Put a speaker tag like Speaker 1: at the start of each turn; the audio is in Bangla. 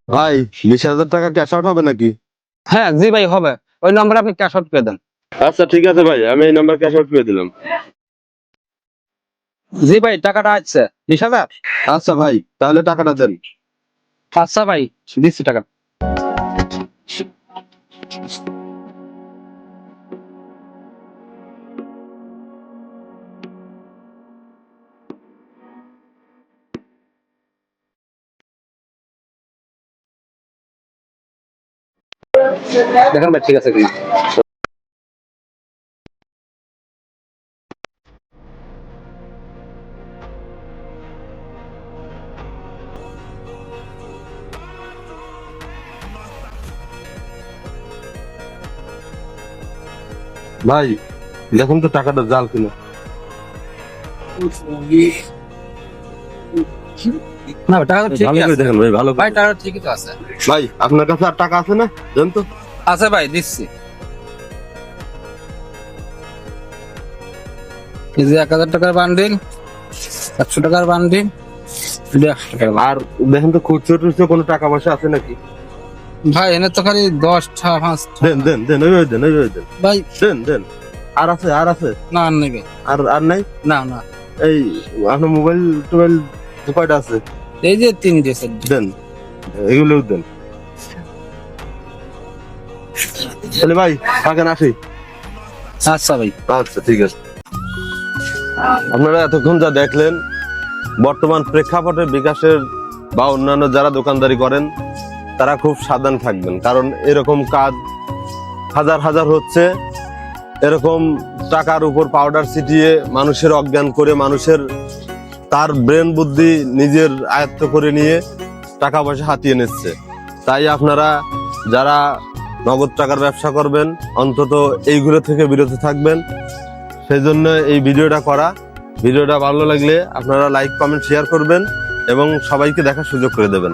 Speaker 1: ভাই 20,000 টাকা ক্যাশ আউট হবে নাকি?
Speaker 2: হ্যাঁ জি ভাই হবে, ওই নম্বরে আপনি ক্যাশ আউট করে দেন।
Speaker 1: আচ্ছা ঠিক আছে ভাই, আমি এই নাম্বার ক্যাশ আউট করে দিলাম।
Speaker 2: জি ভাই টাকাটা আসছে 20,000।
Speaker 1: আচ্ছা ভাই, তাহলে টাকাটা দেন।
Speaker 2: আচ্ছা ভাই দিচ্ছি টাকা। দেখেন ভাই ঠিক আছে কিনা।
Speaker 1: ভাই দেখুন তো টাকাটা জাল কিনা।
Speaker 2: না ভাই, টাকা তো
Speaker 1: ভালো
Speaker 2: ঠিকই
Speaker 1: করে
Speaker 2: আছে
Speaker 1: দেখেন ভাই, ভালো করে।
Speaker 2: ভাই, টাকা ঠিকই তো আছে।
Speaker 1: ভাই আপনার কাছে আর টাকা আছে না? দেন তো।
Speaker 2: আছে ভাই দিচ্ছি। এই যে 1,000 টাকার বান্ডিল, 100 টাকার বান্ডিল, 100 টাকার বান্ডিল।
Speaker 1: আর দেখেন তো খুচরো টুচরো কোনো টাকা পয়সা আছে নাকি?
Speaker 2: ভাই এনে তো খালি 10টা 5টা।
Speaker 1: দেন দেন দেন, ওইভাবে দেন, ওইভাবে দেন।
Speaker 2: ভাই
Speaker 1: দেন দেন। আর আছে, আর আছে?
Speaker 2: না আর নেই ভাই।
Speaker 1: আর আর নাই?
Speaker 2: না না,
Speaker 1: এই আপনার মোবাইল টোবাইল কয়টা আছে?
Speaker 2: এই যে 3 সেট।
Speaker 1: দেন, এগুলোও দেন। তাহলে ভাই থাকেন, আসি।
Speaker 2: আচ্ছা ভাই।
Speaker 1: আচ্ছা ঠিক আছে। আপনারা এতক্ষণ যা দেখলেন, বর্তমান প্রেক্ষাপটে বিকাশের বা অন্যান্য যারা দোকানদারি করেন তারা খুব সাবধান থাকবেন, কারণ এরকম কাজ হাজার হাজার হচ্ছে। এরকম টাকার উপর পাউডার ছিটিয়ে মানুষের অজ্ঞান করে, মানুষের তার ব্রেন বুদ্ধি নিজের আয়ত্ত করে নিয়ে টাকা পয়সা হাতিয়ে নিচ্ছে। তাই আপনারা যারা নগদ টাকার ব্যবসা করবেন অন্তত এইগুলো থেকে বিরত থাকবেন। সেই জন্য এই ভিডিওটা করা। ভিডিওটা ভালো লাগলে আপনারা লাইক কমেন্ট শেয়ার করবেন এবং সবাইকে দেখার সুযোগ করে দেবেন।